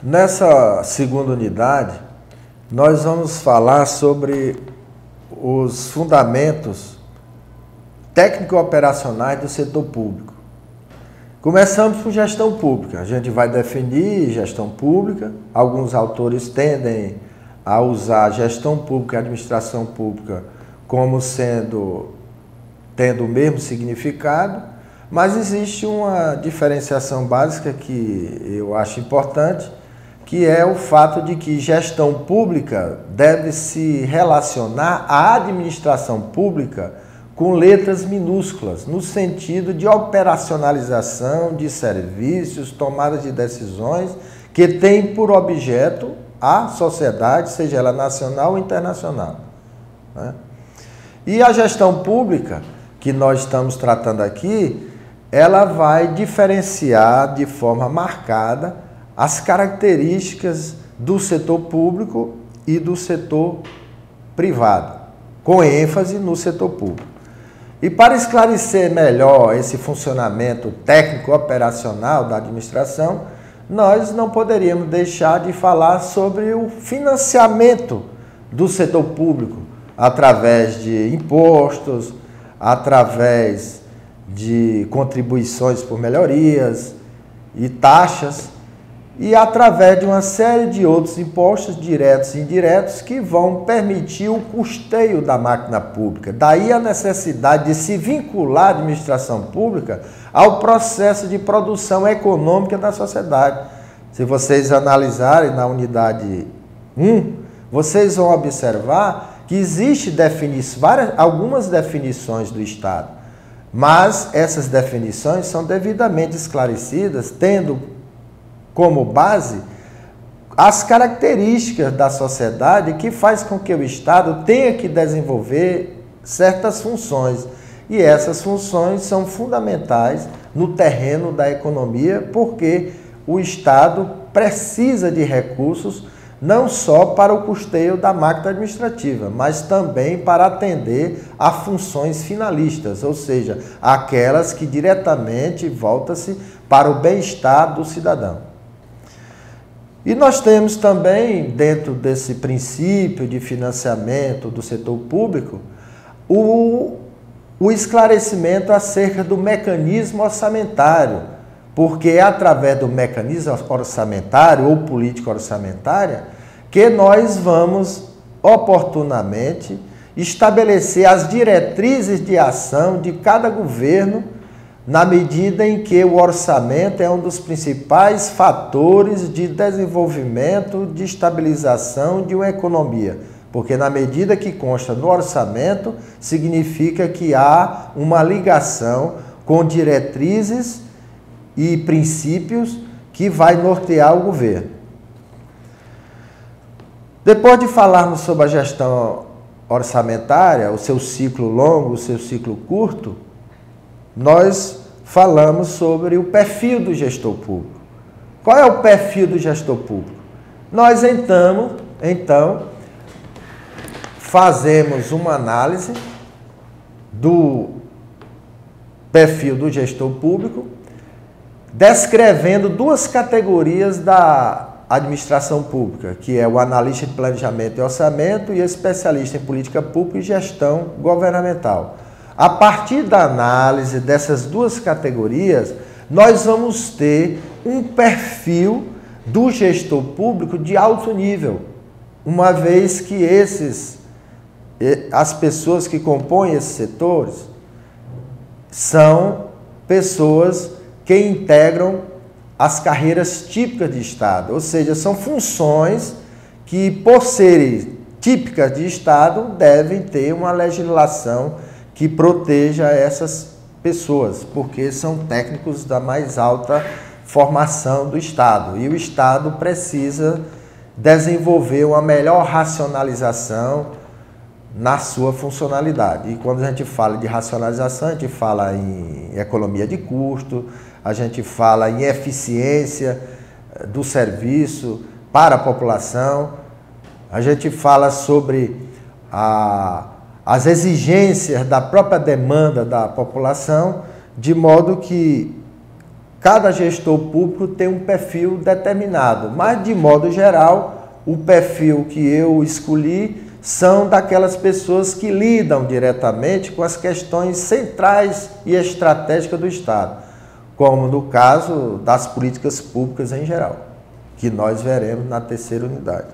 Nessa segunda unidade, nós vamos falar sobre os fundamentos técnico-operacionais do setor público. Começamos por gestão pública. A gente vai definir gestão pública. Alguns autores tendem a usar gestão pública e administração pública como tendo o mesmo significado, mas existe uma diferenciação básica que eu acho importante, que é o fato de que gestão pública deve se relacionar à administração pública com letras minúsculas, no sentido de operacionalização de serviços, tomada de decisões que tem por objeto a sociedade, seja ela nacional ou internacional, né? E a gestão pública, que nós estamos tratando aqui, ela vai diferenciar de forma marcada as características do setor público e do setor privado, com ênfase no setor público. E para esclarecer melhor esse funcionamento técnico-operacional da administração, nós não poderíamos deixar de falar sobre o financiamento do setor público, através de impostos, através de contribuições por melhorias e taxas, e através de uma série de outros impostos diretos e indiretos que vão permitir o custeio da máquina pública. Daí a necessidade de se vincular a administração pública ao processo de produção econômica da sociedade. Se vocês analisarem na unidade 1, vocês vão observar que existem algumas definições do Estado, mas essas definições são devidamente esclarecidas, tendo como base as características da sociedade que faz com que o Estado tenha que desenvolver certas funções. E essas funções são fundamentais no terreno da economia, porque o Estado precisa de recursos não só para o custeio da máquina administrativa, mas também para atender a funções finalistas, ou seja, aquelas que diretamente voltam-se para o bem-estar do cidadão. E nós temos também, dentro desse princípio de financiamento do setor público, o esclarecimento acerca do mecanismo orçamentário, porque é através do mecanismo orçamentário ou política orçamentária que nós vamos oportunamente estabelecer as diretrizes de ação de cada governo, na medida em que o orçamento é um dos principais fatores de desenvolvimento, de estabilização de uma economia. Porque na medida que consta no orçamento, significa que há uma ligação com diretrizes e princípios que vai nortear o governo. Depois de falarmos sobre a gestão orçamentária, o seu ciclo longo, o seu ciclo curto, nós falamos sobre o perfil do gestor público. Qual é o perfil do gestor público? Nós então fazemos uma análise do perfil do gestor público, descrevendo duas categorias da administração pública, que é o analista de planejamento e orçamento e o especialista em política pública e gestão governamental. A partir da análise dessas duas categorias, nós vamos ter um perfil do gestor público de alto nível, uma vez que as pessoas que compõem esses setores são pessoas que integram as carreiras típicas de Estado, ou seja, são funções que, por serem típicas de Estado, devem ter uma legislação que proteja essas pessoas, porque são técnicos da mais alta formação do Estado. E o Estado precisa desenvolver uma melhor racionalização na sua funcionalidade. E quando a gente fala de racionalização, a gente fala em economia de custo, a gente fala em eficiência do serviço para a população, a gente fala sobre as exigências da própria demanda da população, de modo que cada gestor público tem um perfil determinado, mas de modo geral, o perfil que eu escolhi são daquelas pessoas que lidam diretamente com as questões centrais e estratégicas do Estado, como no caso das políticas públicas em geral, que nós veremos na terceira unidade.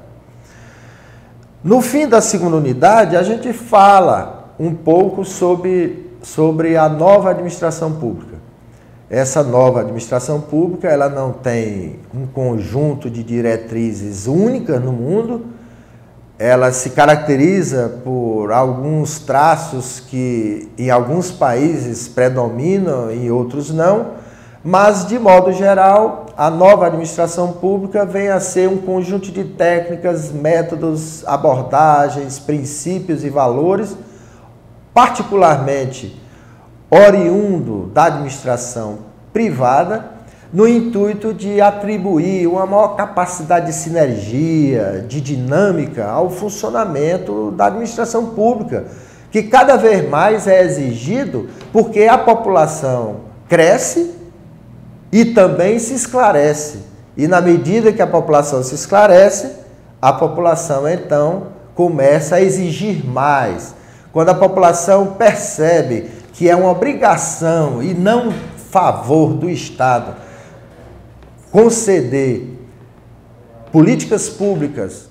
No fim da segunda unidade, a gente fala um pouco sobre a nova administração pública. Essa nova administração pública, ela não tem um conjunto de diretrizes únicas no mundo, ela se caracteriza por alguns traços que em alguns países predominam e em outros não, mas de modo geral, a nova administração pública vem a ser um conjunto de técnicas, métodos, abordagens, princípios e valores, particularmente oriundo da administração privada, no intuito de atribuir uma maior capacidade de sinergia, de dinâmica ao funcionamento da administração pública, que cada vez mais é exigido porque a população cresce e também se esclarece. E na medida que a população se esclarece, a população então começa a exigir mais. Quando a população percebe que é uma obrigação e não um favor do Estado conceder políticas públicas